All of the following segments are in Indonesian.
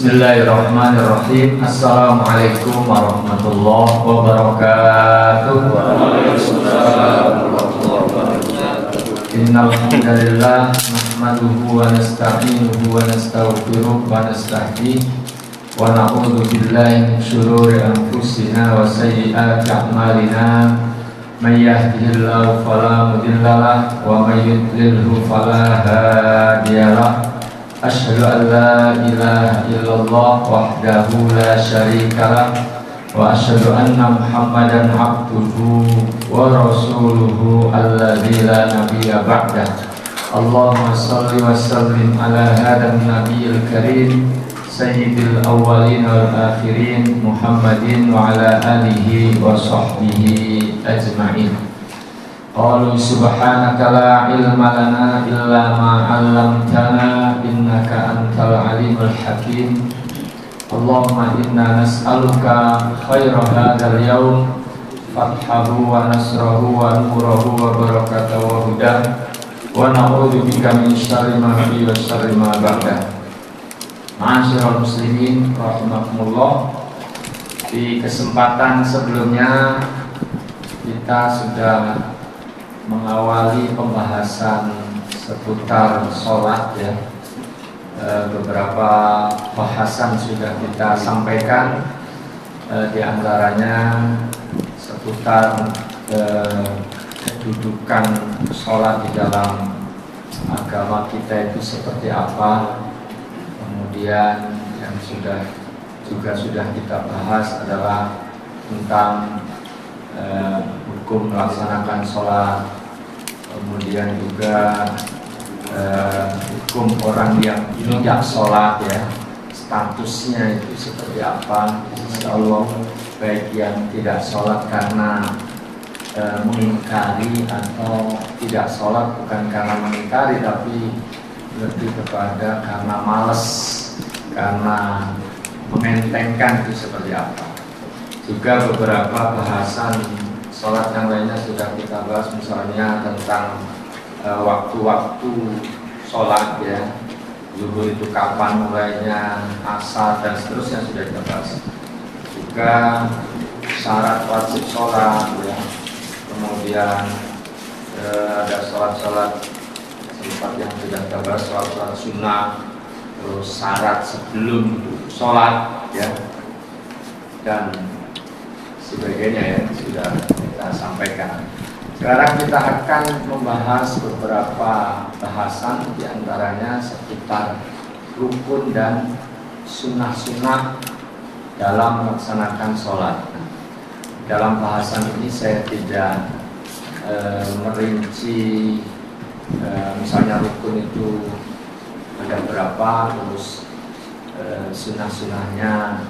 Bismillahirrahmanirrahim. Assalamualaikum warahmatullahi wabarakatuh. Innal hamdalillah nahmaduhu wa nasta'inuhu wa nastaghfiruh wa nastahdiih wa na'udzu billahi min shururi anfusina wa sayyiati a'malina. May yahdihillahu fala mudhillalah wa may yudlilhu fala hadiyalah. Asyhadu an la ilaha illallah wahdahu la syarikalah wa asyhadu anna Muhammadan abduhu wa rasuluhu alladzi la nabiyya ba'dah. Allahumma shalli wa sallim ala hadan nabiyil karim sayyidil awwalin wal akhirin Muhammadin wa ala alihi wa sahbihi ajma'in. Qalu subhanaka la ilma lana illa ma 'allamtana innaka antal alimul hakim. Allahumma inna nas'aluka khaira hadzal yaum fathahu wa nasrahu wa nurahu wa barakatahu wa hudah wa na'udzu bika min syarri ma fi wa syarri ma ba'da. Ma'asyiral muslimin rahimakumullah. Di kesempatan sebelumnya kita sudah mengawali pembahasan seputar sholat ya. Beberapa bahasan sudah kita sampaikan, di antaranya seputar kedudukan sholat di dalam agama kita itu seperti apa. Kemudian yang sudah kita bahas adalah tentang hukum melaksanakan sholat, kemudian juga hukum orang yang tidak sholat ya, statusnya itu seperti apa. Insya Allah baik yang tidak sholat karena mengingkari atau tidak sholat bukan karena mengingkari tapi lebih kepada karena malas, karena mentengkan itu seperti apa. Juga beberapa bahasan sholat yang lainnya sudah kita bahas, misalnya tentang waktu-waktu sholat ya, zuhur itu kapan mulainya, asar dan seterusnya sudah kita bahas. Juga syarat wajib sholat ya, kemudian ada sholat-sholat sempat yang sudah kita bahas, sholat sunnah, terus syarat sebelum sholat ya, dan sebagainya ya sudah kita sampaikan. Sekarang kita akan membahas beberapa bahasan, diantaranya seputar rukun dan sunnah-sunnah dalam melaksanakan sholat. Dalam bahasan ini saya tidak merinci misalnya rukun itu ada berapa, terus sunnah-sunnahnya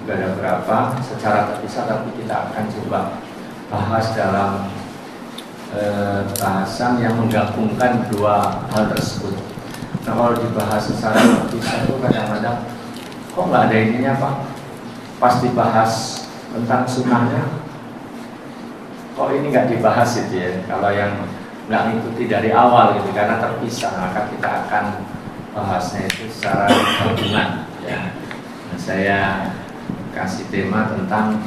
juga ada berapa secara terpisah, tapi kita akan coba bahas dalam bahasan yang menggabungkan dua hal tersebut. Nah, kalau dibahas secara terpisah itu kadang-kadang kok nggak ada ininya Pak, pas dibahas tentang sunnahnya kok ini nggak dibahas gitu ya. Kalau yang nggak ngikuti dari awal gitu karena terpisah, maka kita akan bahasnya itu secara gabungan ya. Nah, saya kasih tema tentang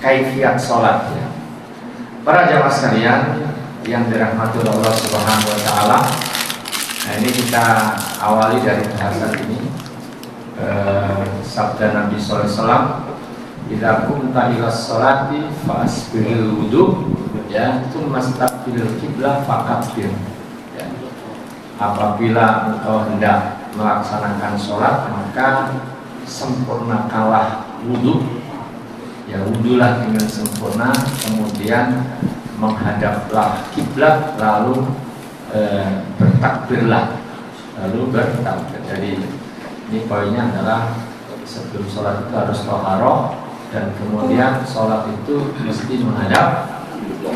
kaifiyat sholat ya. Para jamaah sekalian yang dirahmati Allah Subhanahu wa taala. Nah, ini kita awali dari bahasan ini. Sabda Nabi sallallahu alaihi wasallam, "Idza kunta ila sholati fasbiril wudu ya, tsumma staqbilil qiblah fakabbir." Ya. Apabila engkau hendak melaksanakan sholat, maka sempurnakanlah wudu ya, wudulah dengan sempurna, kemudian menghadaplah kiblat, lalu bertakbirlah, lalu bertakbir. Jadi ini poinnya adalah sebelum sholat itu harus thaharah, dan kemudian sholat itu mesti menghadap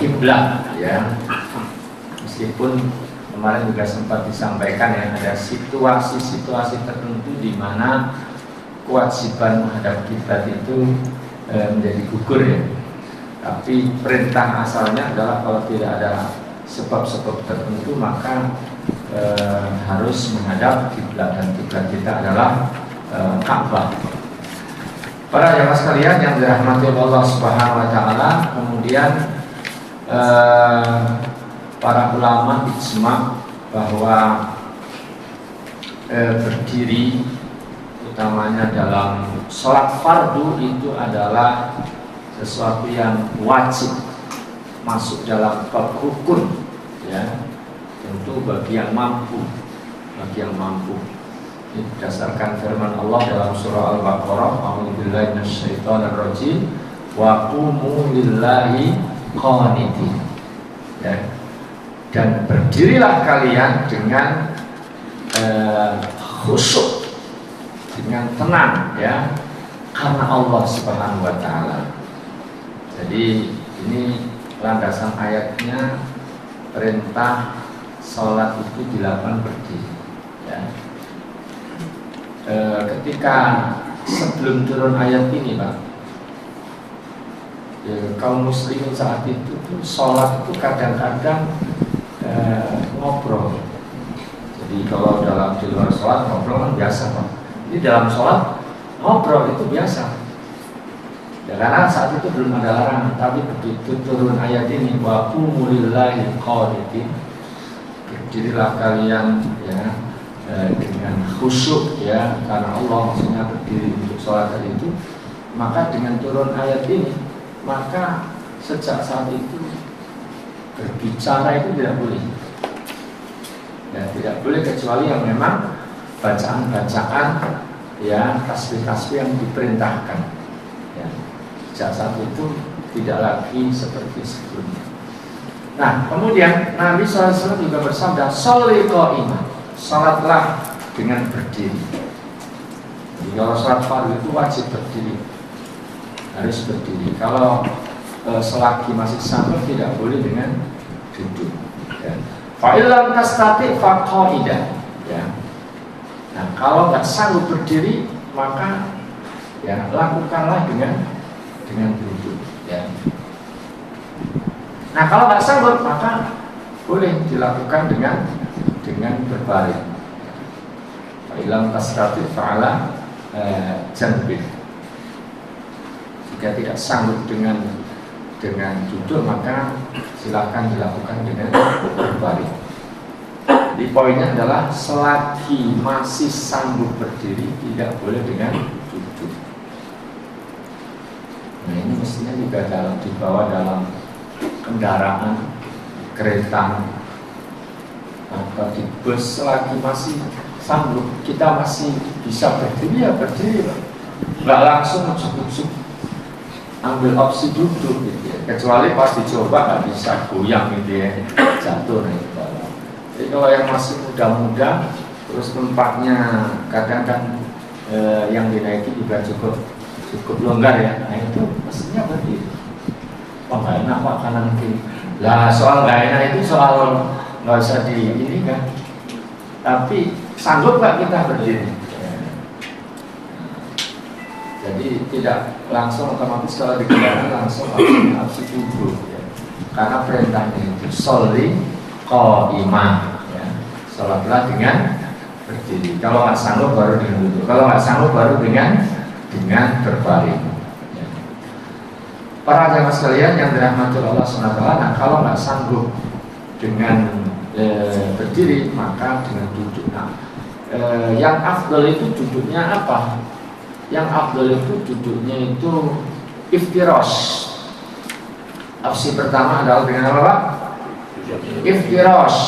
kiblat ya. Meskipun kemarin juga sempat disampaikan ya, ada situasi-situasi tertentu di mana kewajiban menghadap kiblat itu menjadi gugur ya. Tapi perintah asalnya adalah kalau tidak ada sebab-sebab tertentu maka harus menghadap kiblat, dan kiblat kita adalah Ka'bah. Para jamaah sekalian yang dirahmati Allah Subhanahu wa taala, kemudian para ulama ijma bahwa berdiri utamanya dalam sholat fardu itu adalah sesuatu yang wajib masuk dalam bab rukun, ya, tentu bagi yang mampu, Ini berdasarkan firman Allah dalam surah Al-Baqarah, A'udzubillahi minasyaitonirrajim, wa qumu lillahi qanitin. Ya. Dan berdirilah kalian dengan khusyuk, dengan tenang, ya, karena Allah Subhanahu wa taala. Jadi ini landasan ayatnya, perintah sholat itu dilakukan berdiri, ya. Ketika sebelum turun ayat ini, Pak, kaum muslimin saat itu sholat itu kadang-kadang ngobrol. Jadi kalau di luar sholat ngobrol kan biasa, Pak. Ini dalam sholat ngobrol itu biasa. Ya, karena saat itu belum ada larangan, tapi begitu turun ayat ini, wa qumu lillahi qanitin, berdirilah kalian, ya, dengan khusyuk, ya, karena Allah, maksudnya berdiri untuk sholat itu. Maka dengan turun ayat ini, maka sejak saat itu berbicara itu tidak boleh, ya, tidak boleh kecuali yang memang bacaan-bacaan, ya, tasbih-tasbih yang diperintahkan, ya. Sejak saat itu tidak lagi seperti sebelumnya. Nah, kemudian Nabi SAW juga bersabda, sholli qa'imah, salatlah dengan berdiri. Jadi kalau salat fardu itu wajib berdiri, harus berdiri. Kalau selagi masih sanggup tidak boleh dengan duduk. Ya. Fa'ilam tastati faqaidah. Ya. Nah, kalau nggak sanggup berdiri, maka ya lakukanlah dengan duduk. Ya. Nah, kalau nggak sanggup, maka boleh dilakukan dengan berbaring. Fa'ilam tastati fa'ala janbih. Jika tidak sanggup dengan duduk, maka silakan dilakukan dengan berbaring. Jadi poinnya adalah selagi masih sanggup berdiri tidak boleh dengan duduk. Nah, ini mestinya juga dibawa dalam kendaraan, kereta, atau di bus. Selagi masih sanggup, kita masih bisa berdiri, ya berdiri, Pak. Nggak langsung ujuk-ujuk ambil opsi duduk, gitu ya. Kecuali pas dicoba nggak bisa goyang, gitu ya, jatuh nih. Jadi kalau yang masih muda-muda, terus tempatnya kadang-kadang yang dinaiki juga cukup longgar, ya. Nah, itu mestinya berdiri. Wah, nggak enak, Pak, kanan kiri. Lah, soal nggak enak itu soal nggak usah ini kan. Tapi sanggup nggak kita berdiri? Jadi tidak langsung otomatis kalau di kendaraan langsung opsi duduk, ya. Karena perintahnya itu sholli qa'imah, ya. Sholatlah dengan berdiri. Kalau nggak sanggup baru dengan duduk. Kalau nggak sanggup baru dengan berbaring. Ya. Para jamaah sekalian yang dirahmati Allah SWT, nah, kalau nggak sanggup dengan berdiri, maka dengan duduk. Nah, yang afdal itu duduknya apa? Yang afdal itu duduknya itu iftirash. Opsi pertama adalah dengan apa, Pak? Iftirash.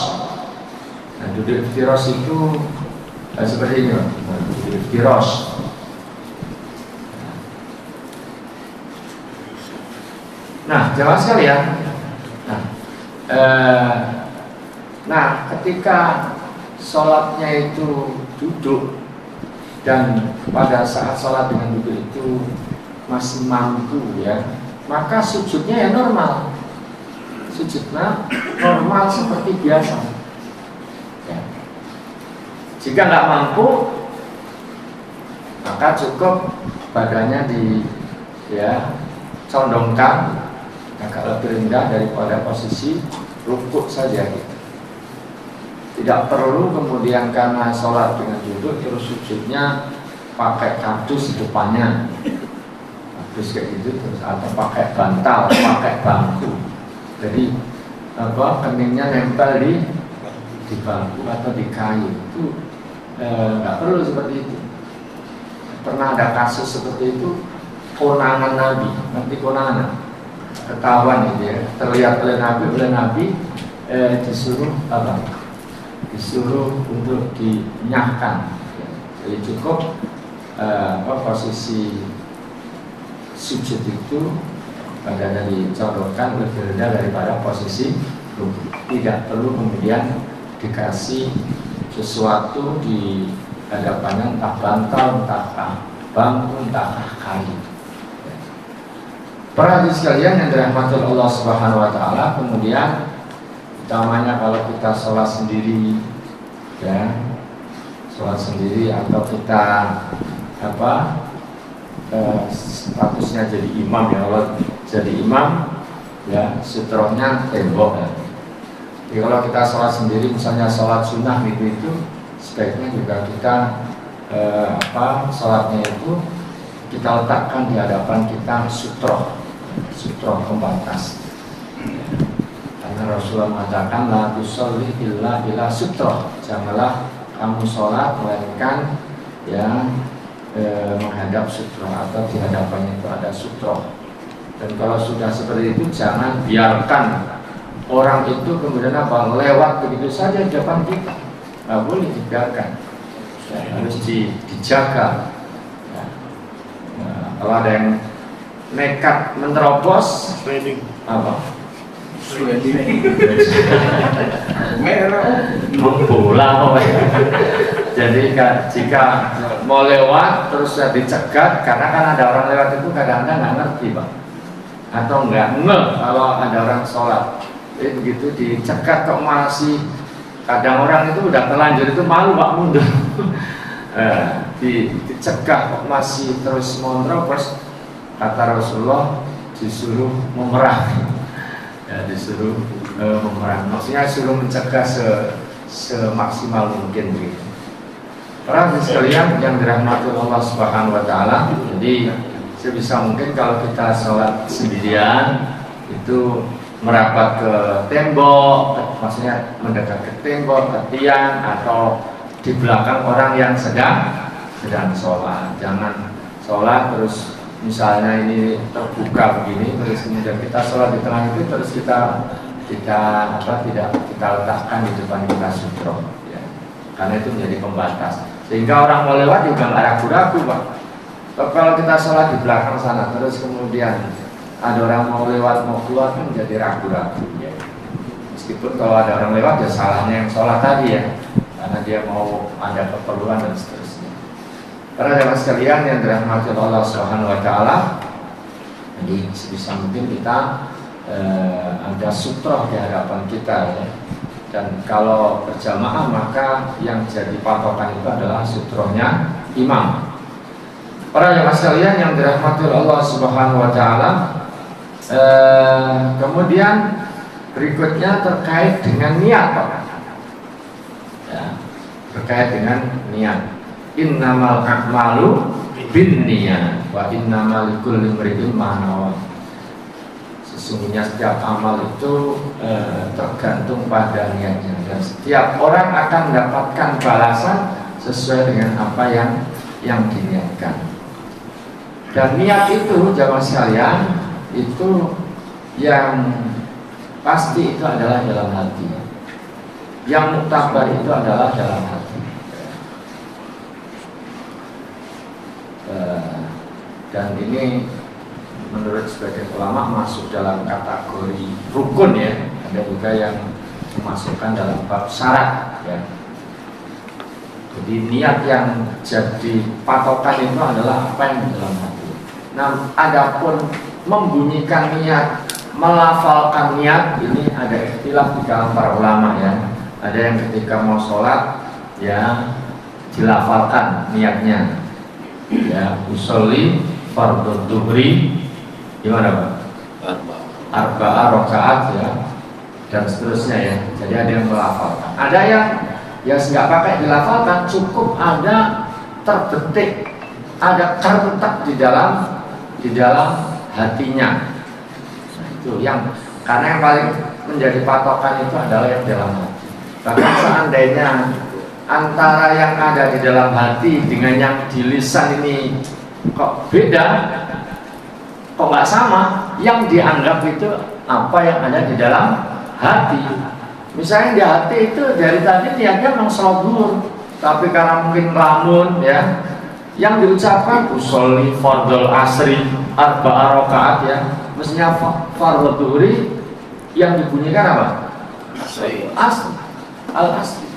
Nah, duduk iftirash itu seperti ini, Pak. Duduk iftirash. Nah, jamaah sekalian. Nah, ketika sholatnya itu duduk, dan pada saat sholat dengan duduk itu masih mampu, ya, maka sujudnya ya normal. Sujudnya normal seperti biasa, ya. Jika nggak mampu, maka cukup badannya condongkan agak lebih rendah daripada posisi rukuk saja, gitu. Tidak perlu kemudian karena sholat dengan duduk terus sujudnya pakai kardus di depannya, kardus kayak gitu, terus atau pakai bantal, pakai bangku. Jadi keningnya nempel di bangku atau di kayu itu nggak perlu seperti itu. Pernah ada kasus seperti itu, konangan Nabi, nanti konangan ketahuan itu ya, terlihat oleh Nabi disuruh disuruh untuk dinyahkan. Jadi cukup posisi sujud itu pada dicontohkan lebih rendah daripada posisi rukuk. Tidak perlu kemudian dikasih sesuatu di hadapannya, entah bantal, entah bangku, entah kayu. Para hadirin sekalian yang dirahmati Allah Subhanahu wa taala, kemudian utamanya kalau kita sholat sendiri ya, sholat sendiri atau kita statusnya jadi imam ya, kalau jadi imam ya sutrohnya tembok ya. Jadi kalau kita sholat sendiri, misalnya sholat sunnah itu sebaiknya juga kita sholatnya itu kita letakkan di hadapan kita sutroh pembatas. Karena Rasulullah mengatakan la tusolli illa ila sutroh, janganlah kamu sholat melainkan ya menghadap sutroh atau di hadapannya itu ada sutroh. Dan kalau sudah seperti itu jangan biarkan orang itu kemudian lewat begitu saja di depan kita, nggak boleh dibiarkan ya, harus dijaga ya. Kalau ada yang nekat menerobos bola jadi jika mau lewat terus dicegat, karena kan ada orang lewat itu kadang-kadang nggak ngerti Pak, atau nggak kalau ada orang sholat. Jadi begitu dicegat kok masih, kadang orang itu udah terlanjur itu malu Pak mundur dicegah kok masih terus menerobos. Kata Rasulullah disuruh memerah ya, disuruh memerah, maksudnya suruh mencegah semaksimal mungkin begitu. Para hadirin sekalian yang dirahmati Allah Subhanahu wa taala, jadi sebisa mungkin kalau kita sholat sendirian itu merapat ke tembok, maksudnya mendekat ke tembok, ke tiang, atau di belakang orang yang sedang sholat. Jangan sholat terus misalnya ini terbuka begini, terus kemudian kita sholat di tengah itu, terus kita tidak letakkan di depan kita sutroh ya. Karena itu menjadi pembatas, sehingga orang mau lewat juga nggak ragu-ragu Pak. Kalau kita sholat di belakang sana terus kemudian ada orang mau lewat mau keluar kan jadi ragu-ragu ya. Meskipun kalau ada orang lewat ya salahnya yang sholat tadi ya, karena dia mau ada keperluan dan seterusnya. Para jemaah sekalian yang dirahmati Allah Subhanahu wa taala, jadi sebisa mungkin kita ada sutroh di hadapan kita ya. Dan kalau berjamaah maka yang jadi patokan itu adalah sutrohnya imam. Para jemaah sekalian yang dirahmati Allah Subhanahu wa taala, kemudian berikutnya terkait dengan niat Pak. Ya, terkait dengan niat. Innamal a'malu binniyat wa innamal likulli imri'in ma nawa. Sesungguhnya setiap amal itu tergantung pada niatnya, dan setiap orang akan mendapatkan balasan sesuai dengan apa yang diniatkan. Dan niat itu jamaah sekalian itu yang pasti itu adalah dalam hati. Yang muktabar itu adalah dalam hati. Dan ini menurut sebagian ulama masuk dalam kategori rukun ya. Ada juga yang memasukkan dalam bab syarat ya. Jadi niat yang jadi patokan itu adalah apa yang di dalam hati. Nah, adapun membunyikan niat, melafalkan niat, ini ada istilah di kalangan para ulama ya. Ada yang ketika mau sholat ya dilafalkan niatnya ya, usolli fardhu dhuhri gimana Pak? Arba'a rakaat ya, dan seterusnya ya. Jadi ada yang melafalkan, ada yang nggak pakai dilafalkan, cukup ada terbetik ada terletak di dalam hatinya. Nah, itu yang karena yang paling menjadi patokan itu adalah yang dalam hati. Bahkan seandainya antara yang ada di dalam hati dengan yang di lisan ini kok beda, kok nggak sama, yang dianggap itu apa yang ada di dalam hati. Misalnya di hati itu dari tadi niatnya memang sholat zuhur, tapi karena mungkin lamun ya, yang diucapkan usolli fardhul asri arba'a rakaat ya, mestinya fardhu zuhri, yang dibunyikan apa? Asri. Al-asri.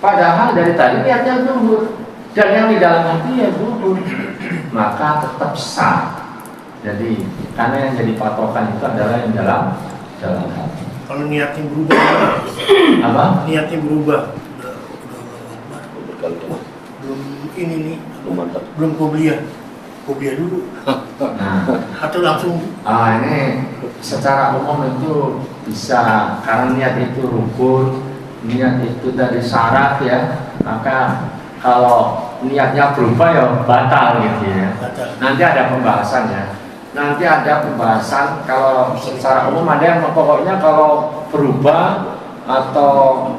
Padahal dari tadi niatnya zuhur, dan yang di dalam hati ya zuhur, maka tetap sah. Jadi karena yang jadi patokan itu adalah yang dalam hati. Kalau niatnya berubah, apa? Niatnya berubah. Belum ini nih, belum qobliyah dulu. Nah, atau langsung? Ini secara umum itu bisa karena niat itu rukun, niat itu dari syarat ya. Maka kalau niatnya berubah ya batal gitu ya. Nanti ada pembahasan ya. Nanti ada pembahasan kalau secara umum ada yang pokoknya kalau berubah atau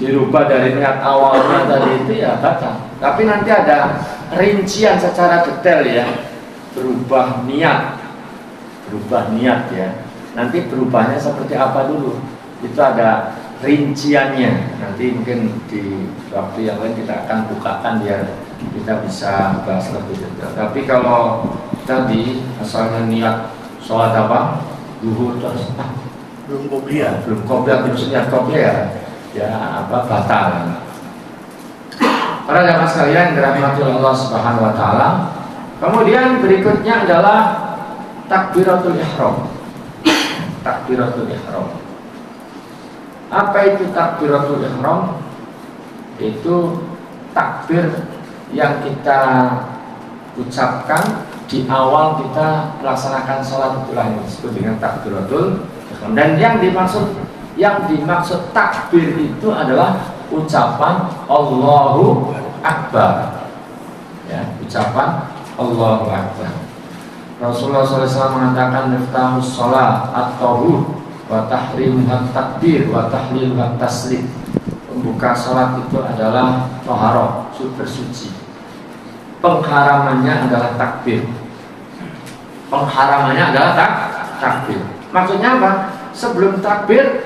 dirubah dari niat awalnya tadi itu ya batal. Tapi nanti ada rincian secara detail ya, berubah niat ya. Nanti berubahnya seperti apa dulu, itu ada rinciannya. Nanti mungkin di waktu yang lain kita akan bukakan biar kita bisa bahas lebih detail. Tapi kalau tadi asalnya niat sholat apa? Zuhur terus belum qobliyah, terus niat qobliyah ya apa batal. Para jamaah sekalian dirahmati Allah Subhanahu wa taala. Kemudian berikutnya adalah takbiratul ihram. Takbiratul ihram. Apa itu takbiratul ihram? Itu takbir yang kita ucapkan di awal kita melaksanakan sholat, itulah yang disebut dengan takbiratul ihram. Dan yang dimaksud takbir itu adalah ucapan Allahu Akbar. Ya, ucapan Allahu Akbar. Rasulullah SAW mengatakan niftahu sholat at-tahur wa tahrimuha takbir wa tahliluha taslim. Pembuka sholat itu adalah taharah, bersuci. Pengharamannya adalah takbir. Takbir. Maksudnya apa? Sebelum takbir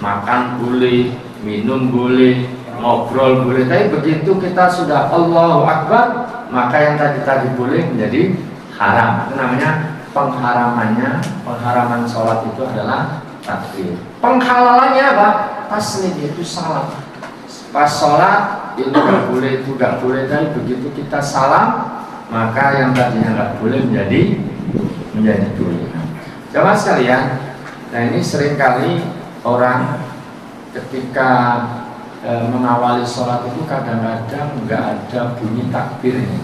makan boleh, minum boleh, ngobrol boleh. Tapi begitu kita sudah Allahu Akbar, maka yang tadi boleh menjadi haram. Itu namanya pengharaman sholat itu adalah takbir. Penghalalannya apa? Taslim, itu salam. Pas sholat itu nggak boleh, itu nggak boleh. Tapi begitu kita salam, maka yang tadinya nggak boleh menjadi boleh. Jamaah sekalian, nah ini seringkali orang ketika mengawali sholat itu kadang-kadang nggak ada bunyi takbirnya.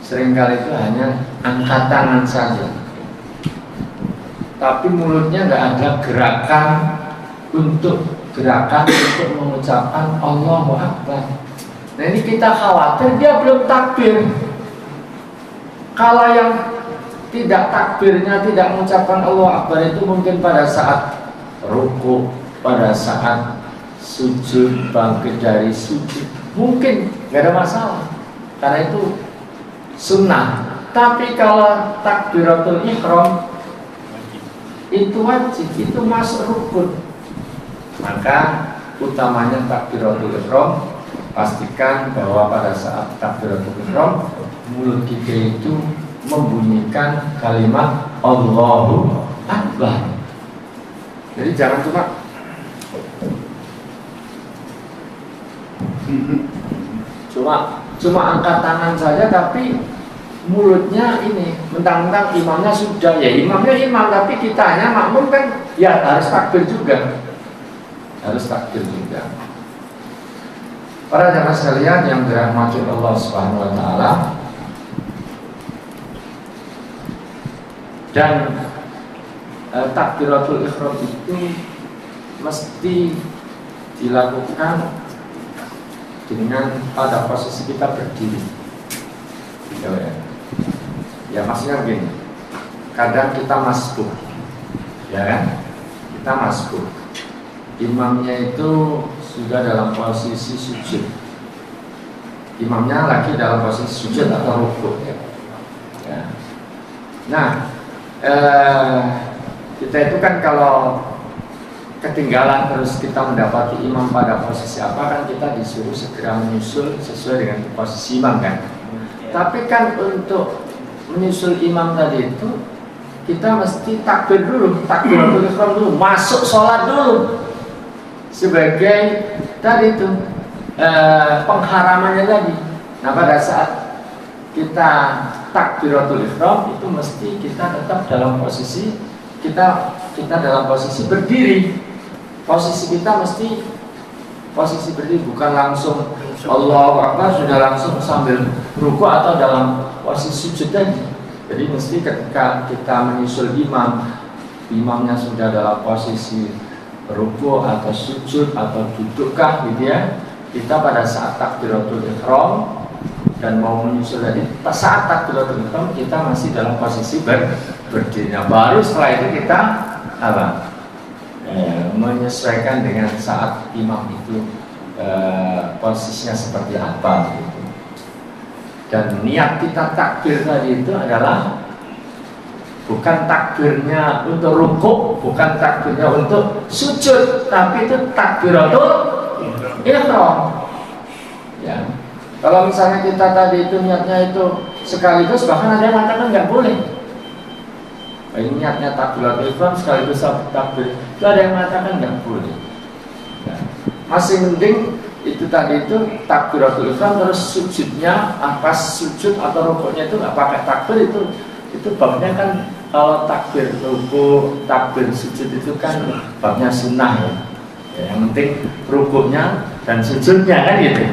Seringkali itu hanya angkat tangan saja, tapi mulutnya nggak ada gerakan untuk mengucapkan Allahu Akbar. Nah ini kita khawatir dia belum takbir. Kalau yang tidak takbirnya, tidak mengucapkan Allahu Akbar itu mungkin pada saat ruku, pada saat sujud, bangkit dari sujud, mungkin nggak ada masalah karena itu sunnah. Tapi kalau takbiratul ihram itu wajib, itu masuk rukun, maka utamanya takbiratul ihram pastikan bahwa pada saat takbiratul ihram mulut kita itu membunyikan kalimat Allahu Akbar. Jadi jangan cuma angkat tangan saja, tapi mulutnya ini mentang-mentang imamnya sudah, ya imamnya imam, tapi kitanya makmum kan ya harus takbir juga. Para jamaah sekalian yang dirahmati Allah Subhanahu wa taala, dan takbiratul ihram itu mesti dilakukan dengan pada posisi kita berdiri. Ya maksudnya begini, kadang kita masbuk, ya kan? Kita masbuk. Imamnya itu sudah dalam posisi sujud. Imamnya lagi dalam posisi sujud atau rukuk. Ya. Nah, kita itu kan kalau ketinggalan terus kita mendapati imam pada posisi apa, kan kita disuruh segera menyusul sesuai dengan posisi imam kan. Tapi kan untuk menyusul imam tadi itu kita mesti takbir dulu, takbiratul ihram dulu, masuk sholat dulu sebagai tadi itu pengharamannya tadi. Nah pada saat kita takbiratul ihram itu mesti kita tetap dalam posisi kita dalam posisi berdiri. Posisi kita mesti posisi berdiri, bukan langsung Allahu Akbar sudah langsung sambil ruku atau dalam posisi sujud tadi. Jadi mesti ketika kita menyusul imamnya sudah dalam posisi ruku atau sujud atau dudukkah gitu ya. Kita pada saat takbiratul ihram dan mau menyusul tadi, saat takbiratul ihram kita masih dalam posisi berdiri. Nah, baru setelah itu kita apa? Menyesuaikan dengan saat imam itu posisinya seperti apa gitu. Dan niat kita takbir tadi itu adalah bukan takbirnya untuk rukuk, bukan takbirnya untuk sujud, tapi itu takbiratul ihram. Ya. Kalau misalnya kita tadi itu niatnya itu sekaligus, bahkan ada yang mengatakan nggak boleh. Ini niatnya takbiratul ihram sekaligus takbir. Itu ada yang mengatakan nggak boleh. Ya. Masih mending itu tadi itu takbiratul ihram terus sujudnya pas sujud atau rukuknya itu nggak pakai takbir, itu babnya kan kalau takbir ruku, takbir sujud itu kan babnya sunnah ya. Yang penting rukuknya dan sujudnya kan gitu.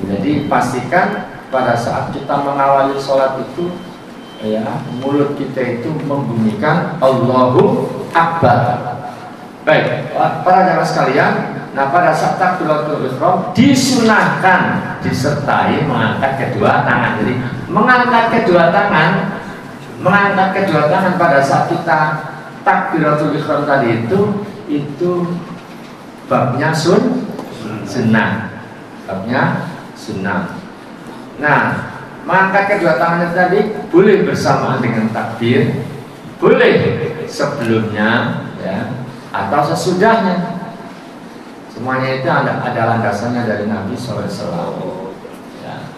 Jadi pastikan pada saat kita mengawali sholat itu ya mulut kita itu membunyikan Allahu Akbar. Baik, para jamaah sekalian, nah pada saat takbiratul ihram disunahkan disertai mengangkat kedua tangan. Jadi mengangkat kedua tangan pada saat kita takbiratul ihram tadi itu babnya sunnah. Babnya sunnah. Nah, mengangkat kedua tangannya tadi boleh bersamaan dengan takbir, boleh sebelumnya ya, atau sesudahnya. Semuanya itu ada landasannya dari Nabi SAW ya.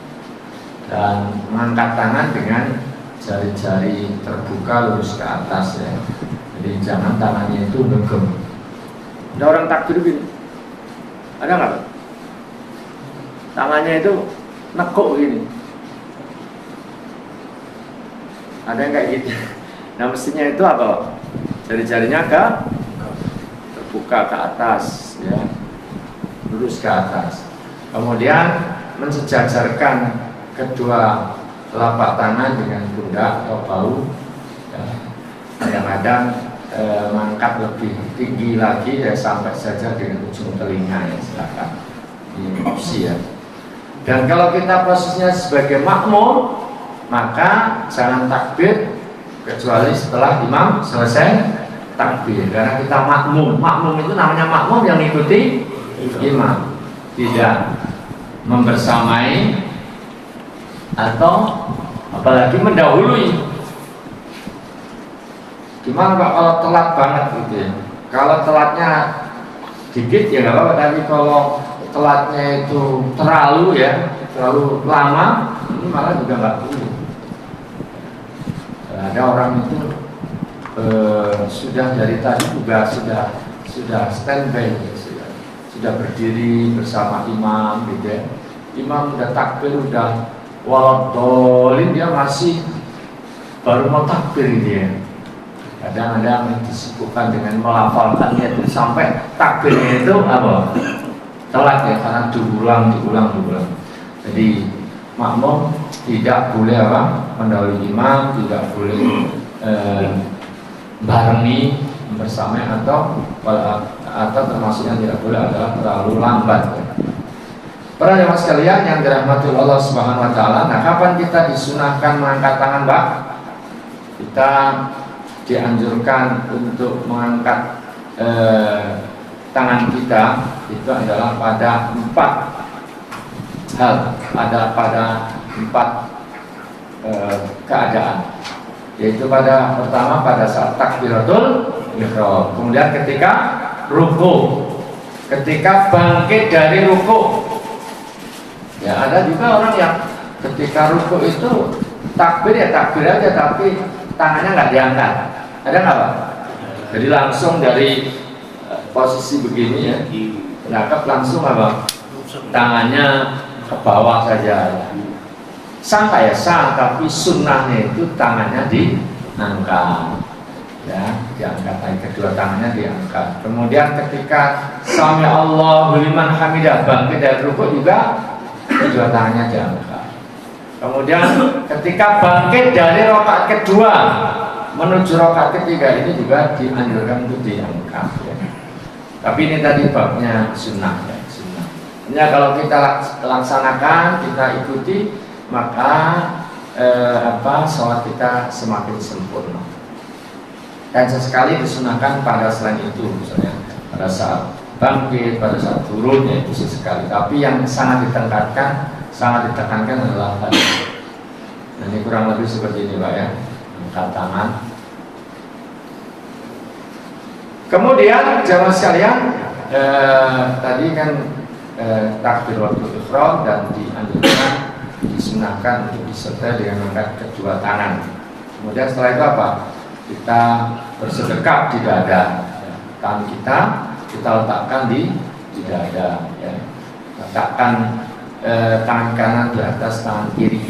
Dan mengangkat tangan dengan jari-jari terbuka lurus ke atas ya. Jadi jangan tangannya itu gegem. Ada orang takbir gini, ada nggak? Tangannya itu nekuk gini. Ada yang kayak gitu. Nah mestinya itu apa? Jari-jarinya terbuka ke atas ya, lurus ke atas. Kemudian mensejajarkan kedua telapak tangan dengan pundak atau bahu ya. Kadang-kadang mengangkat lebih tinggi lagi ya, sampai saja dengan ujung telinga ya, silakan. Ini opsi ya. Dan kalau kita posisinya sebagai makmum, maka jangan takbir kecuali setelah imam selesai takbir. Karena kita makmum itu namanya makmum yang mengikuti imam, tidak membersamai atau apalagi mendahului. Gimana Pak kalau telat banget gitu ya? Kalau telatnya dikit ya nggak apa-apa, tapi kalau telatnya itu terlalu lama, ini malah juga nggak boleh. Ada orang itu sudah dari tadi juga sudah standby, sudah berdiri bersama imam gitu ya. Imam udah takbir, udah waladhdallin, dia masih baru mau takbir gitu ya. Kadang-kadang disibukkan dengan melafalkannya itu sampai takbirnya itu apa? Telat ya, karena diulang. Jadi makmum tidak boleh mendahului imam, tidak boleh barengi bersama atau termasuk yang tidak boleh adalah terlalu lambat ya. Para jemaah sekalian yang dirahmati Allah Subhanahu wa taala, nah kapan kita disunahkan mengangkat tangan, Pak? Kita dianjurkan untuk mengangkat tangan kita itu adalah pada 4 hal, pada 4 keadaan, yaitu pertama pada saat takbiratul ihram, kemudian ketika ruku, ketika bangkit dari ruku. Ya, ada juga orang yang ketika ruku itu takbir aja, tapi tangannya nggak diangkat. Ada nggak, Pak? Jadi langsung dari posisi begini ya, diangkat langsung apa? Tangannya ke bawah saja. Sah ya sah, tapi sunnahnya itu tangannya diangkat. Ya, diangkat lagi, kedua tangannya diangkat. Kemudian ketika sami Allahu liman hamidah, bangkit dari ruku juga kedua tangannya diangkat. Kemudian ketika bangkit dari rakaat kedua menuju rakaat ketiga ini juga dianjurkan untuk diangkat. Ya. Tapi ini tadi babnya sunnah ya, sunnah. Ya, kalau kita laksanakan, kita ikuti, maka sholat kita semakin sempurna. Dan sesekali disunahkan pada selain itu, misalnya pada saat bangkit, pada saat turunnya itu sesekali. Tapi yang sangat ditekankan adalah tadi. Nah, ini kurang lebih seperti ini, Pak ya, angkat tangan. Kemudian jamaah sekalian, tadi kan takbiratul ihram dan dianjurkan, disunahkan untuk disertai dengan angkat kedua tangan. Kemudian setelah itu apa? Kita bersedekap di dada. Tangan kita letakkan di dada. Ya. Letakkan tangan kanan di atas tangan kiri.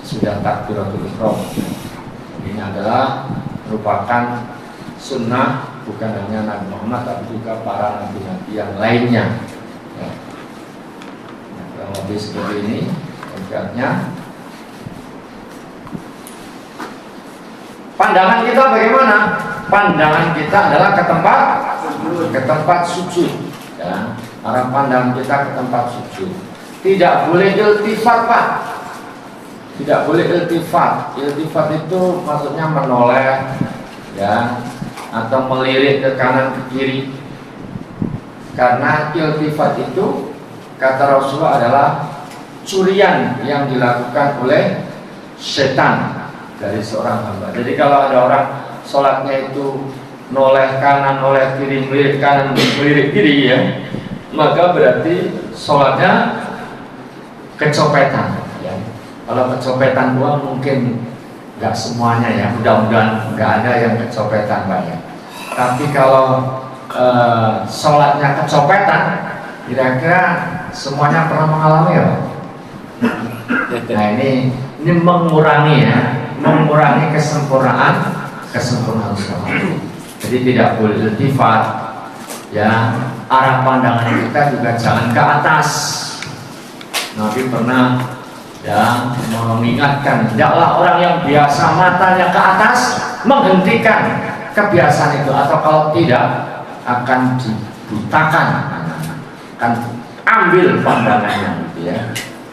Sudah takbiratul ihram. Ini adalah merupakan sunnah bukan hanya Nabi Muhammad tapi juga para nabi-nabi yang lainnya. Ya. Nah, kurang lebih seperti ini hakikatnya. Pandangan kita bagaimana? Pandangan kita adalah ke tempat sujud. Ya. Arah pandangan kita ke tempat sujud. Tidak boleh iltifat, Pak. Tidak boleh iltifat. Iltifat itu maksudnya menoleh, ya, atau melirik ke kanan ke kiri. Karena iltifat itu kata Rasulullah adalah curian yang dilakukan oleh setan dari seorang hamba. Jadi kalau ada orang sholatnya itu noleh kanan, noleh kiri, melirik kanan, melirik kiri ya, maka berarti sholatnya kecopetan. Ya. Kalau kecopetan doang mungkin nggak semuanya ya, mudah-mudahan nggak ada yang kecopetan, Pak ya. Tapi kalau sholatnya kecopetan, kira-kira semuanya pernah mengalami ya, Pak? Nah ini mengurangi ya, mengurangi kesempurnaan sholat. Jadi tidak boleh iltifat, ya. Arah pandangan kita juga jangan ke atas. Nabi pernah ya mengingatkan, tidaklah orang yang biasa matanya ke atas menghentikan kebiasaan itu, atau kalau tidak akan dibutakan, akan ambil pandangannya, gitu ya.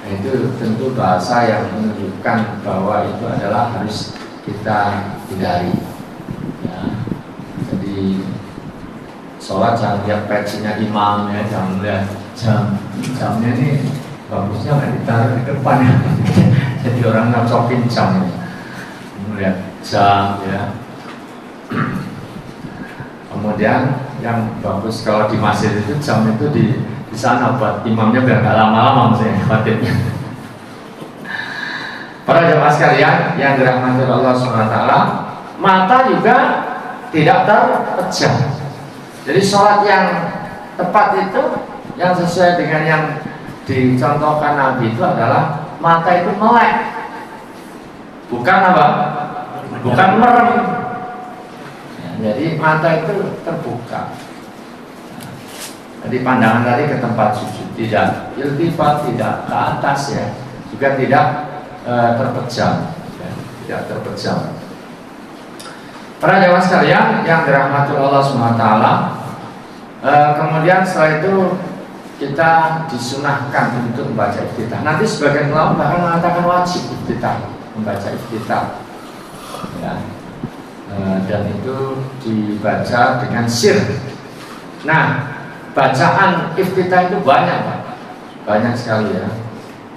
Nah, itu tentu bahasa yang menunjukkan bahwa itu adalah harus kita hindari. Ya. Jadi sholat jangan lihat pecinya imam ya, jangan lihat jamnya ini bagusnya nggak ditaruh di depan ya. Jadi orang ngocokin jam ini, melihat jam ya. Kemudian yang bagus kalau di masjid itu jam itu di sana buat imamnya biar nggak lama-lama misalnya khatibnya. Para jemaah sekalian yang dirahmati Allah SWT, mata juga tidak terpejam. Jadi sholat yang tepat itu, yang sesuai dengan yang dicontohkan Nabi itu adalah mata itu melek, bukan apa? Bukan merem. Ya, jadi mata itu terbuka. Jadi pandangan tadi ke tempat sujud, tidak iltifat, tidak ke atas ya, juga tidak terpejam, ya, tidak terpejam. Para jemaah sekalian yang dirahmati Allah SWT, kemudian setelah itu kita disunahkan untuk membaca iftitah. Nanti sebagian ulama bahkan mengatakan wajib iftitah, membaca iftitah. Ya. Dan itu dibaca dengan sir. Nah, bacaan iftitah itu banyak, Pak. Banyak sekali ya.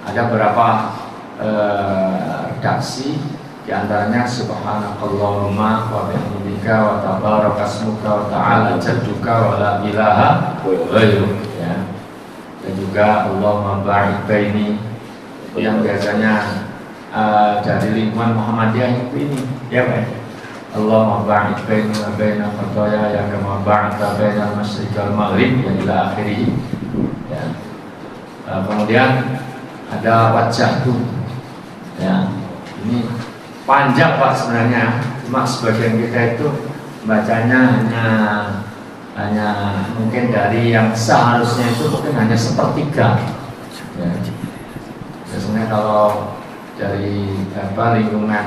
Ada beberapa redaksi, di antaranya subhanakallahumma wa bihamdika wa tabarakasmuka wa ta'ala jadduka wa la ilaha ghairuk ya. Dan juga Allahumma ba'id baini, yang biasanya dari lingkungan Muhammadiyah ini ya Pak. Allahumma ba'id baini wa baina khataya ya kama ba'adta bainal masyriqi wal maghrib ya ila akhirih ya. Kemudian ada wajahku ya, ini panjang Pak sebenarnya, cuma sebagian kita itu bacanya hanya mungkin dari yang seharusnya itu mungkin hanya sepertiga ya. Biasanya kalau dari lingkungan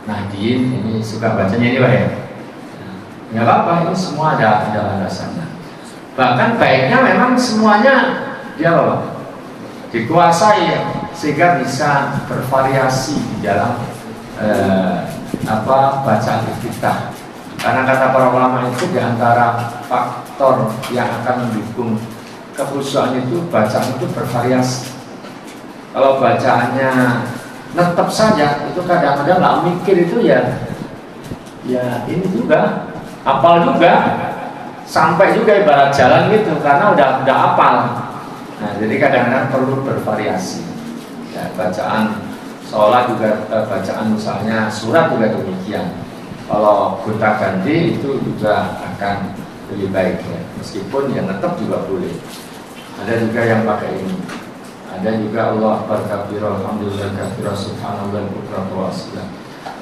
Nahdien ini suka bacanya ini Pak ya. Nggak apa-apa, ini semua ada landasannya. Bahkan baiknya memang semuanya dia apa? Dikuasai ya, sehingga bisa bervariasi di dalam bacaan iftitah. Karena kata para ulama itu diantara faktor yang akan mendukung kekhusyuan itu bacaan itu bervariasi. Kalau bacaannya netep saja, itu kadang-kadang nggak mikir itu ya ini juga hafal juga, sampai juga ibarat jalan gitu karena udah hafal. Nah, jadi kadang-kadang perlu bervariasi. Ya, bacaan sholat juga, bacaan misalnya surat juga demikian. Kalau gonta ganti itu juga akan lebih baik ya. Meskipun yang netep juga boleh. Ada juga yang pakai ini. Ada juga Allah Akbar kabira alhamdulillah kabira subhanallah bukratan wa asila.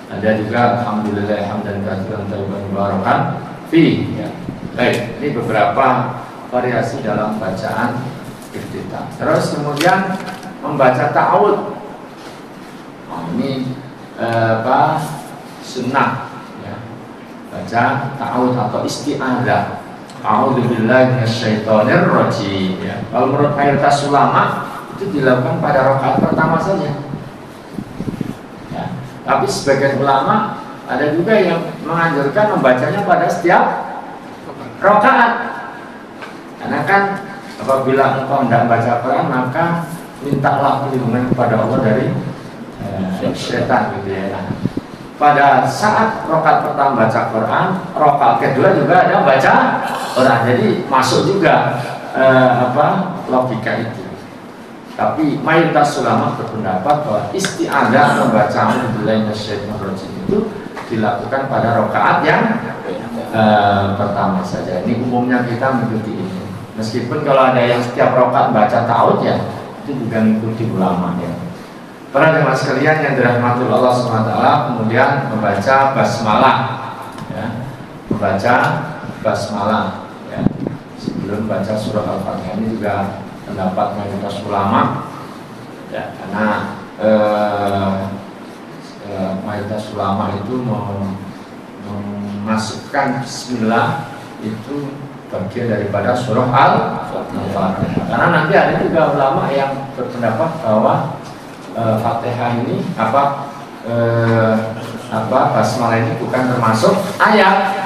Ada juga alhamdulillah hamdan katsiran thayyiban mubarakan fi ya. Baik, ini beberapa variasi dalam bacaan iftitah. Terus kemudian membaca ta'awud. Ini sunnah ya. Baca ta'awud atau isti'adzah. A'udzubillahi minasyaitonir rajim ya. Kalau menurut mayoritas ulama itu dilakukan pada rakaat pertama saja ya. Tapi sebagian ulama ada juga yang menganjurkan membacanya pada setiap rakaat, karena kan apabila engkau hendak baca Quran maka mintalah perlindungan kepada Allah dari setan gitu ya. Nah, pada saat rakaat pertama baca Quran, rakaat kedua juga ada baca Quran, jadi masuk juga logika itu. Tapi mayoritas ulama berpendapat bahwa isti'adzah membaca A'udzubillahi minasyaitonir rajim itu dilakukan pada rakaat yang pertama saja. Ini umumnya kita mengikuti ini. Meskipun kalau ada yang setiap rakaat baca ta'awud ya, itu juga mengikuti ulama ya. Para jemaah sekalian yang dirahmati Allah SWT, kemudian membaca basmalah ya. Membaca basmalah ya. Sebelum baca surah Al-Fatihah, ini juga pendapat mayoritas ulama ya, karena mayoritas ulama itu memasukkan bismillah itu bagian daripada surah Al-Fatihah. Karena nanti ada juga ulama yang berpendapat bahwa Fatihah ini basmalah ini bukan termasuk ayat.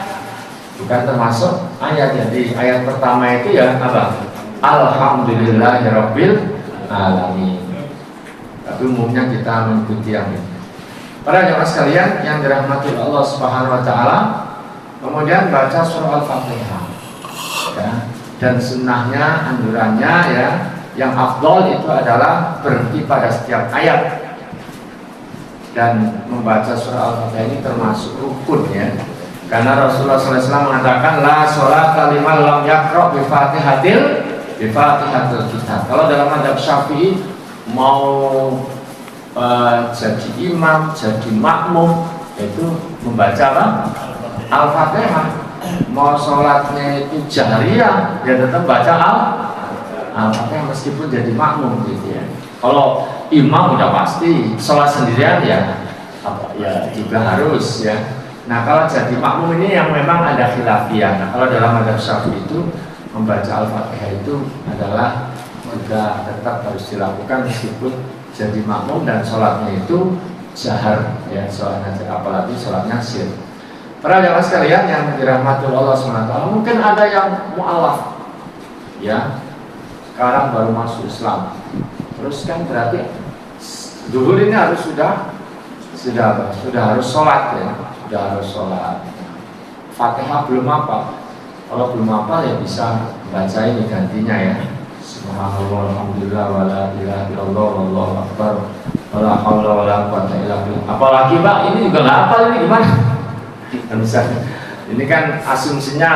Jadi ayat pertama itu ya Alhamdulillahirabbil alamin. Tapi umumnya kita mengikuti yang ini. Para jemaah sekalian yang dirahmati Allah Subhanahu wa taala, kemudian baca surah Al-Fatihah. Ya. Dan sunnahnya, anjurannya ya, yang afdol itu adalah berhenti pada setiap ayat. Dan membaca surah Al-Fatihah ini termasuk rukun ya. Karena Rasulullah SAW mengatakan la sholata liman lam yaqra bi Fatihatil kitab. Kalau dalam mazhab Syafi'i mau jadi imam, jadi makmum itu membaca Al-Fatihah. Mau sholatnya itu jahriyah, dia tetap baca Al-Fatihah meskipun jadi makmum gitu ya. Kalau imam udah pasti, sholat sendirian ya juga harus ya. Nah kalau jadi makmum ini yang memang ada khilafiyah. Nah kalau dalam mazhab Syafi'i itu membaca Al-Fatihah itu adalah juga tetap harus dilakukan meskipun jadi makmum dan sholatnya itu jahar, ya sholatnya, apalagi sholatnya sir. Para jamaah sekalian yang dirahmati Allah SWT, mungkin ada yang mu'alaf, ya sekarang baru masuk Islam, terus kan berarti zuhur ini harus sudah harus sholat, ya sudah harus sholat. Fatihah belum apa, kalau belum apa ya bisa baca ini gantinya ya. Subhanallah, alhamdulillah, wala ilaha illallah, wallahu akbar, wala haula wala quwwata illa billah. Apalagi Pak, ini juga nggak hafal, ini gimana? Misalnya, ini kan asumsinya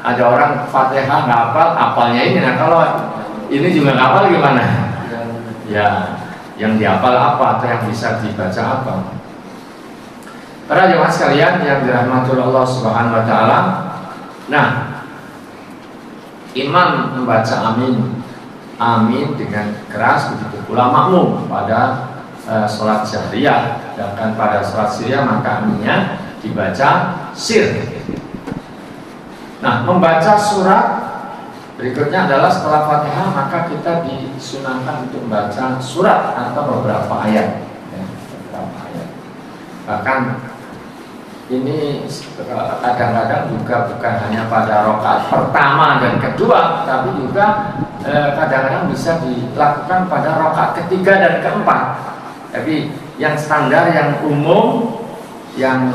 ada orang Fatihah nggak hafal, hafalnya ini. Nah kalau ini juga nggak hafal gimana? Ya, yang dihafal apa atau yang bisa dibaca apa? Para jemaah sekalian yang dirahmati Allah Subhanahu wa taala. Nah, imam membaca amin dengan keras, begitu pula makmum pada sholat jahriyah. Sedangkan pada sholat sirriyah maka aminnya dibaca sir. Nah, membaca surat berikutnya adalah setelah Fatihah maka kita disunahkan untuk membaca surat atau beberapa ayat, ya, beberapa ayat. Bahkan ini kadang-kadang juga bukan hanya pada rakaat pertama dan kedua, tapi juga kadang-kadang bisa dilakukan pada rakaat ketiga dan keempat. Tapi yang standar, yang umum, yang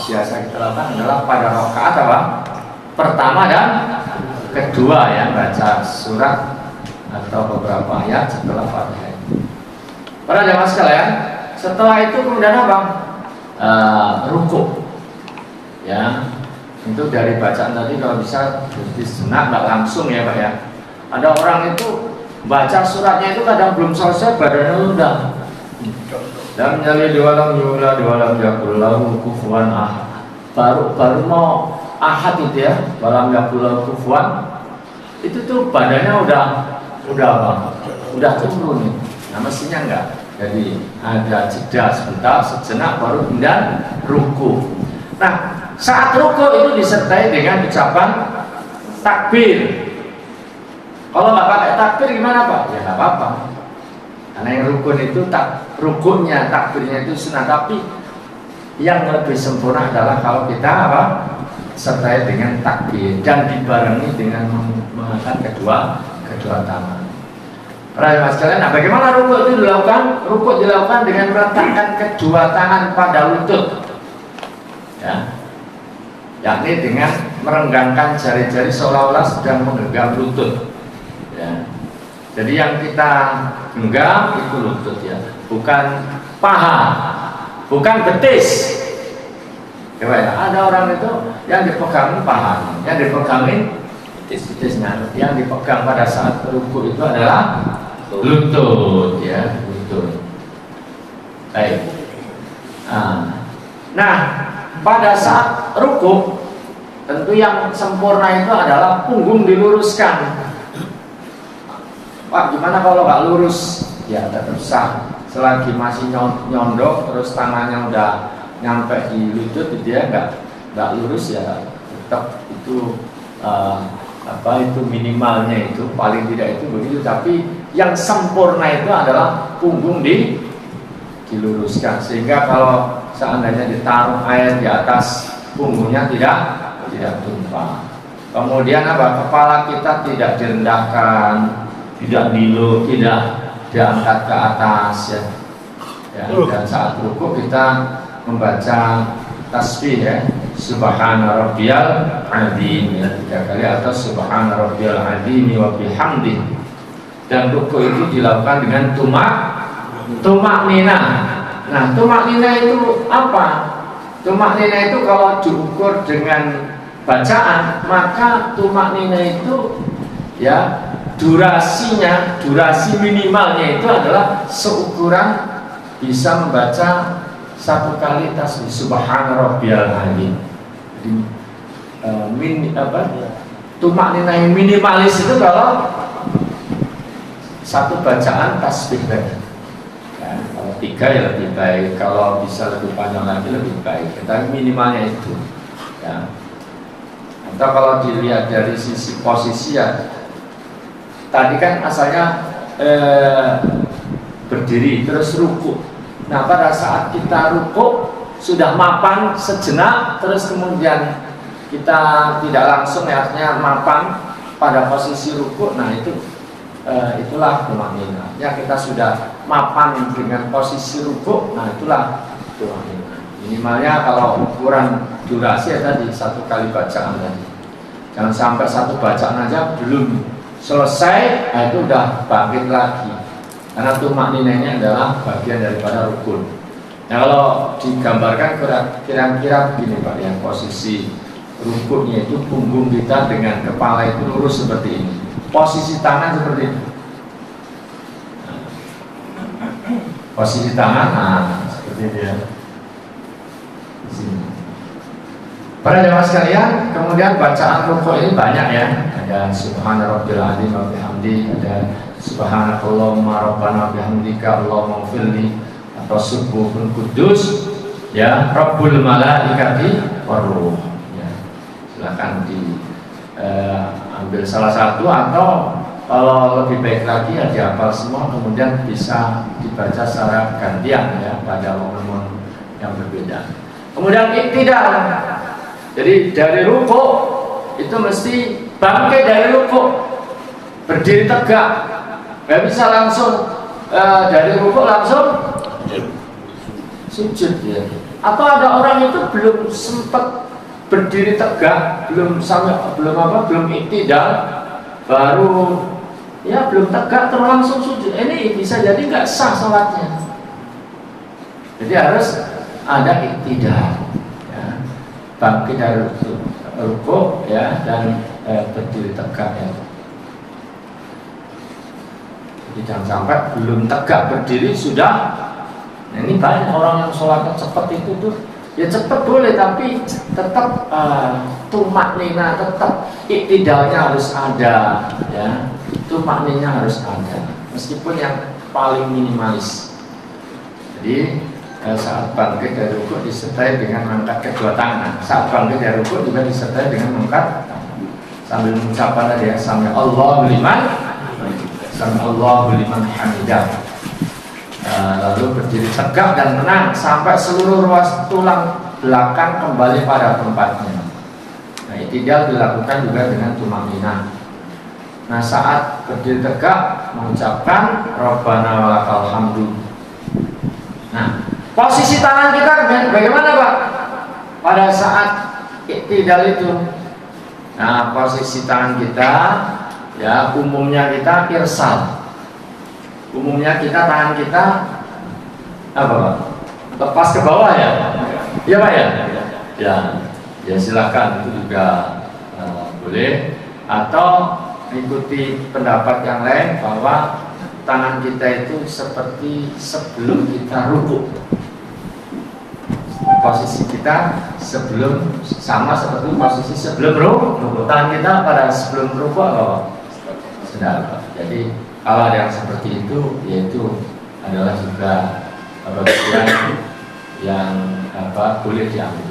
biasa kita lakukan adalah pada rakaat apa? Pertama dan kedua, ya, baca surat atau beberapa ayat setelah Fatihah. Para jamaah sekalian, setelah itu kemudian apa? Rukuk, ya. Itu dari bacaan tadi kalau bisa sejenak, nggak langsung ya Pak ya. Ada orang itu baca suratnya itu kadang belum selesai badannya udah. Dan nyali diwalam yula diwalam yakullahu kufuwan ahad. Baru mau ahad itu ya, walam yakullahu kufuwan. Itu tuh badannya udah apa? Udah turun nih. Nah mestinya enggak. Jadi ada jeda sebentar, sejenak baru kemudian ruku. Nah, saat ruku itu disertai dengan ucapan takbir. Kalau nggak pakai takbir gimana Pak? Ya nggak apa-apa. Karena yang rukun itu rukunnya, takbirnya itu sunnah. Tapi yang lebih sempurna adalah kalau kita apa? Sertai dengan takbir dan dibarengi dengan mengangkat kedua tangan. Para jemaah sekalian, nah bagaimana rukuk itu dilakukan? Rukuk dilakukan dengan meletakkan kedua tangan pada lutut, ya, yakni dengan merenggangkan jari-jari seolah-olah sedang menggenggam lutut, ya. Jadi yang kita genggam itu lutut, ya, bukan paha, bukan betis. Ya, ada orang itu yang dipegang paha, yang dipegangin betisnya, yang dipegang pada saat rukuk itu adalah lutut, ya, lutut. Baik. Nah, pada saat rukuk tentu yang sempurna itu adalah punggung diluruskan. Pak, gimana kalau nggak lurus? Ya tetap sah. Selagi masih nyondok, terus tangannya udah nyampe di lutut, dia nggak lurus, ya tetap itu itu minimalnya, itu paling tidak itu begitu. Tapi yang sempurna itu adalah punggung diluruskan, sehingga kalau seandainya ditaruh air di atas punggungnya tidak tumpah. Kemudian apa? Kepala kita tidak direndahkan, tidak diangkat ke atas, ya. Dan saat rukuk kita membaca tasbih, ya, Subhana rabbiyal azim, ya, 3 kali, atau Subhana rabbiyal azim wa bihamdi. Dan rukuk itu dilakukan dengan tumak nina. Nah, tumak nina itu apa? Tumak nina itu kalau diukur dengan bacaan, maka tumak nina itu, ya, durasi minimalnya itu adalah seukuran bisa membaca 1 kali tasbih Subhana rabbiyal azim. Jadi tumak nina yang minimalis itu kalau 1 bacaan tasbih, ya, kalau 3 ya lebih baik, kalau bisa lebih panjang lagi lebih baik, tapi minimalnya itu, ya. Atau kalau dilihat dari sisi posisi, ya, tadi kan asalnya berdiri terus ruku. Nah pada saat kita ruku sudah mapan sejenak, terus kemudian kita tidak langsung ya, artinya mapan pada posisi ruku. Nah itulah tumanina. Ya kita sudah mapan dengan posisi ruku. Nah itulah tumanina. Minimalnya kalau ukuran durasi ya tadi 1 kali bacaan tadi. Jangan sampai 1 bacaan aja belum selesai, nah itu udah bangkit lagi. Karena tumanina ini adalah bagian daripada rukun. Nah kalau digambarkan kira-kira begini Pak, yang posisi rukunnya itu punggung kita dengan kepala itu lurus seperti ini. Posisi tangan seperti ini. Posisi tangan, nah seperti ini ya. Di sini. Para jemaah sekalian, kemudian bacaan rukuk ini banyak ya. Ada Subhana Rabbil Azim wa bihamdi, ada Subhanakallahumma rabbana bihamdika Allahumma ighfirli, atau Subuhun Kudus, ya Rabbul Malaikati Waruh. Ya, silakan diambil salah satu, atau kalau lebih baik lagi ya dihafal semua, kemudian bisa dibaca secara gantian ya pada momen-momen yang berbeda. Kemudian iktidal. Jadi dari rukuk itu mesti bangkit dari rukuk, berdiri tegak, nggak bisa langsung dari rukuk langsung sujud ya. Atau ada orang itu belum sempat berdiri tegak, belum iktidal, baru ya belum tegak terus langsung sujud. Ini bisa jadi nggak sah sholatnya. Jadi harus ada iktidal. Bangkit dari rukuk ya, dan berdiri tegak ya. Jadi jangan sampai belum tegak berdiri sudah. Nah, ini banyak orang yang sholatnya cepat itu tuh. Ya cepat boleh, tapi tetap tumaknina, tetap iktidalnya harus ada ya. Tumaknina harus ada, meskipun yang paling minimalis. Jadi saat bangkit dari rukuk disertai dengan mengangkat kedua tangan. Saat bangkit dari rukuk juga disertai dengan mengangkat sambil mengucapkan tadi ya, sami Allahu liman hamidah. Lalu berdiri tegak dan tenang sampai seluruh ruas tulang belakang kembali pada tempatnya. Nah, iktidal dilakukan juga dengan tumanina. Nah, saat berdiri tegak mengucapkan Rabbana walakal hamdu. Nah, posisi tangan kita bagaimana Pak pada saat iktidal itu? Nah, posisi tangan kita ya umumnya kita irsal. Umumnya tangan kita apa Pak? Lepas ke bawah ya? Iya Pak ya? Ya silakan, itu juga boleh. Atau ikuti pendapat yang lain bahwa tangan kita itu seperti sebelum kita rukuk. Posisi kita sama seperti posisi sebelum rukuk. Tangan kita pada sebelum rukuk apa? Sedang. Jadi kalau ada yang seperti itu, yaitu adalah juga bagian yang boleh diambil.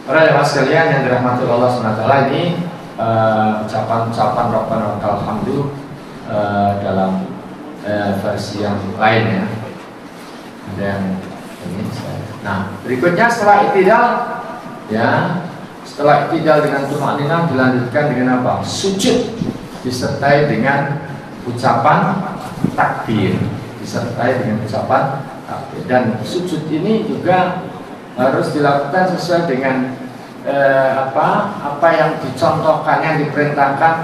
Para jemaah sekalian yang dirahmati Allah SWT, ini ucapan-ucapan Rabbana lakal hamdu dalam versi yang lain ya. Ada yang ini. Nah, berikutnya setelah iktidal ya, setelah iktidal dengan tumanina dilanjutkan dengan apa? Sujud disertai dengan ucapan takbir, dan sujud ini juga harus dilakukan sesuai dengan apa yang dicontohkan, yang diperintahkan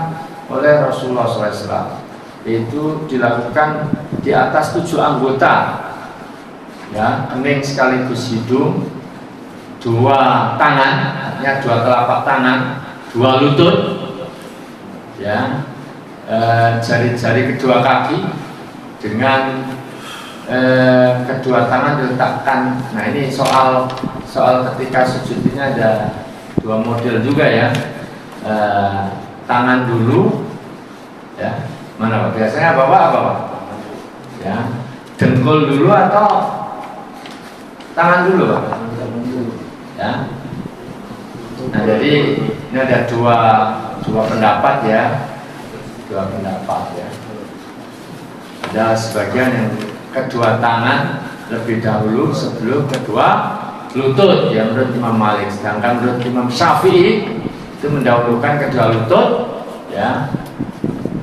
oleh Rasulullah SAW. Itu dilakukan di atas 7 anggota ya, kening sekaligus hidung, 2 tangan, artinya 2 telapak tangan, 2 lutut ya, jari-jari kedua kaki dengan kedua tangan diletakkan. Nah, ini soal ketika sujud ini ada 2 model juga ya. Tangan dulu ya, mana Pak? Biasanya apa ya, dengkul dulu atau tangan dulu Pak? Ya. Nah, jadi ini ada dua pendapat ya. 2 pendapat ya. Ada sebagian yang kedua tangan lebih dahulu sebelum kedua lutut, yang menurut Imam Malik. Sedangkan menurut Imam Syafi'i itu mendahulukan kedua lutut, ya.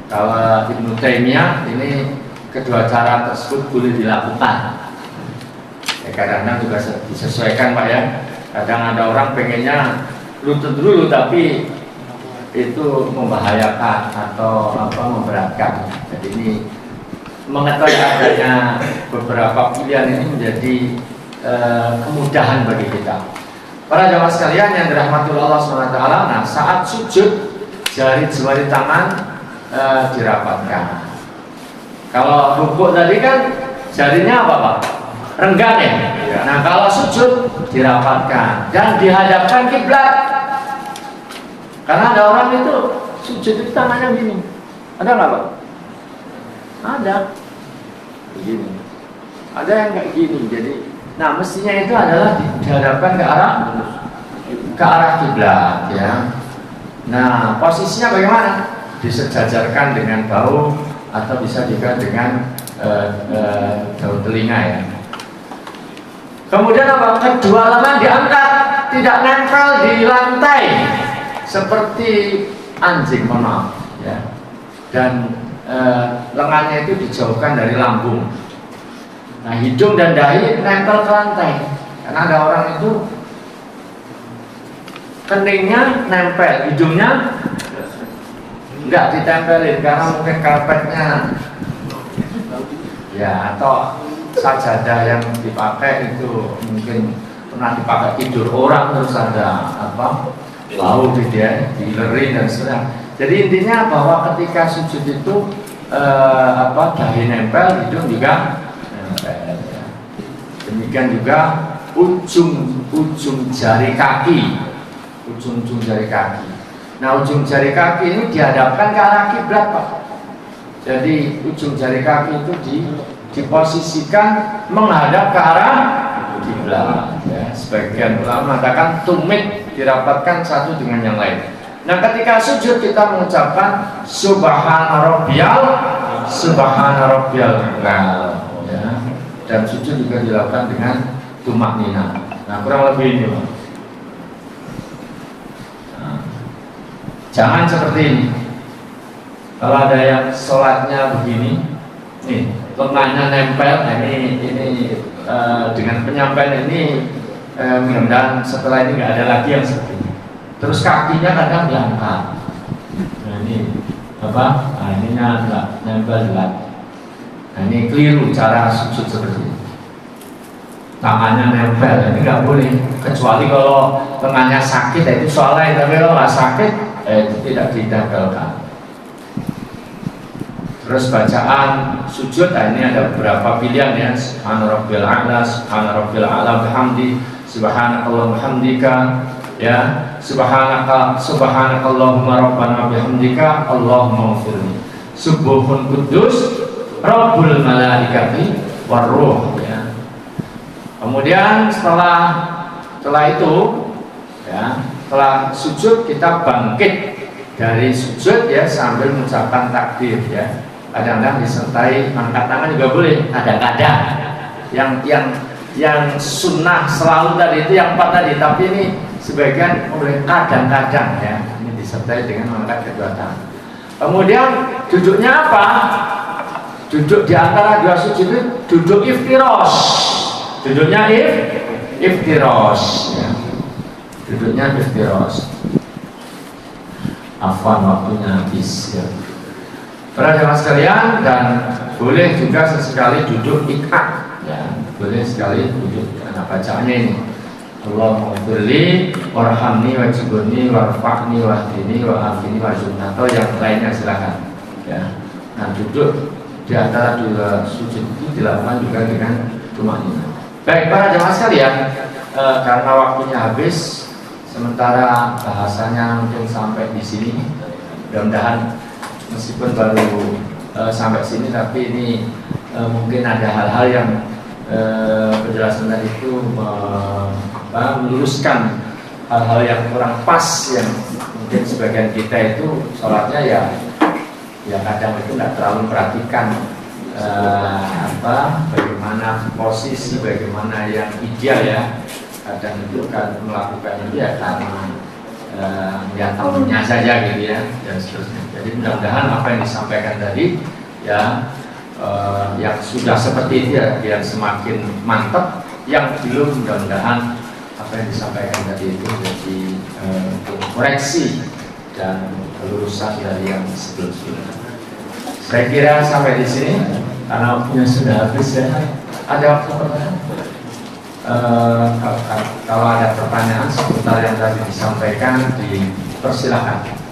Kalau Ibnu Taimiyah ini kedua cara tersebut boleh dilakukan. Ya, kadang-kadang juga disesuaikan Pak ya. Kadang ada orang pengennya lutut dulu tapi itu membahayakan atau memberatkan. Jadi ini mengetahui adanya beberapa pilihan ini menjadi kemudahan bagi kita. Para jamaah sekalian yang dirahmati Allah SWT, nah saat sujud jari-jari tangan dirapatkan. Kalau rukuk tadi kan jarinya apa Pak? Renggang ya? Nah kalau sujud dirapatkan dan dihadapkan kiblat. Karena ada orang itu sujud itu tangannya gini. Ada nggak Pak? Ada. Begini. Ada yang kayak gini. Jadi, nah mestinya itu adalah dihadapkan ke arah kiblat ya. Nah posisinya bagaimana? Disejajarkan dengan bahu atau bisa juga dengan daun telinga ya. Kemudian apa? Kedua lengan diangkat, tidak nempel di lantai seperti anjing, mohon maaf ya. Dan lengannya itu dijauhkan dari lambung. Nah hidung dan dahi nempel ke lantai. Karena ada orang itu keningnya nempel, hidungnya enggak ditempelin karena mungkin karpetnya ya atau sajadah yang dipakai itu mungkin pernah dipakai tidur orang terus ada bau gitu ya, dilerin dan sebagainya. Jadi intinya bahwa ketika sujud itu dahi nempel, hidung juga nempel ya. Demikian juga ujung jari kaki. Ujung jari kaki. Nah, ujung jari kaki ini dihadapkan ke arah kiblat, Pak. Jadi ujung jari kaki itu diposisikan menghadap ke arah kiblat. Ya, sebagian ulama mengatakan tumit dirapatkan satu dengan yang lain. Nah, ketika sujud kita mengucapkan Subhana Rabbiyal A'la. Ya. Dan sujud juga dilakukan dengan tumaknina. Nah, kurang lebih ini, Pak. Jangan seperti ini. Kalau ada yang sholatnya begini, nih lengannya nempel. Nah, ini dengan penyampaian ini mudah-mudahan setelah ini nggak ada lagi yang seperti ini. Terus kakinya kadang diangkat. Nah ini Nah ininya nggak nempel lagi. Nah ini keliru cara sujud seperti ini. Tangannya nempel, ini nggak boleh. Kecuali kalau tangannya sakit, itu soal lain. Tapi kalau nggak sakit, itu tidak ditempelkan. Terus bacaan sujud, nah ini ada beberapa pilihan ya. Subhana Rabbiyal A'la, Subhana Rabbiyal A'la bihamdi, Subhanakallah bihamdika, ya. Subhanakallahumma rabbana bihamdika, Allahumma ghfirli. Subuhun kudus, Rabbul malaikati warruh, ya. Kemudian setelah itu, ya, setelah sujud kita bangkit dari sujud ya sambil mengucapkan takbir ya. Kadang-kadang disertai angkat tangan juga boleh. Kadang-kadang yang sunnah selalu tadi itu yang 4 tadi, tapi ini sebagian boleh kadang-kadang ya. Ini disertai dengan mengangkat kedua tangan. Kemudian duduknya apa? Duduk di antara dua sujud itu duduk iftirosh. Duduknya iftirosh ya. Duduknya iftirosh. Afwan waktunya habis ya. Para jamaah sekalian, dan boleh juga sesekali duduk ikat ya. Boleh sekali duduk. Nah bacaannya ini Allahumma ghfirli warhamni wajibuni warfa'ni wahdini wa'afini warzuqni, atau yang lainnya silakan ya. Nah duduk di antara dua sujud itu dilakukan juga dengan tumaknina. Baik para jamaah sekalian, karena waktunya habis, sementara bahasanya mungkin sampai di sini. Mudah-mudahan meskipun baru sampai sini, tapi ini mungkin ada hal-hal yang penjelasan tadi itu meluruskan hal-hal yang kurang pas, yang mungkin sebagian kita itu sholatnya ya kadang itu nggak terlalu perhatikan bagaimana posisi, bagaimana yang ideal ya. Kadang itu kan melakukan itu ya karena ya temennya saja gitu ya, dan seterusnya. Jadi mudah-mudahan apa yang disampaikan tadi ya yang sudah seperti itu ya biar semakin mantap, yang belum mudah-mudahan apa yang disampaikan tadi itu jadi untuk koreksi dan kelurusan dari yang sebelum-sebelumnya. Saya kira sampai di sini karena waktunya sudah habis ya. Ada pertanyaan? Kalau ada pertanyaan seputar yang tadi disampaikan, dipersilakan.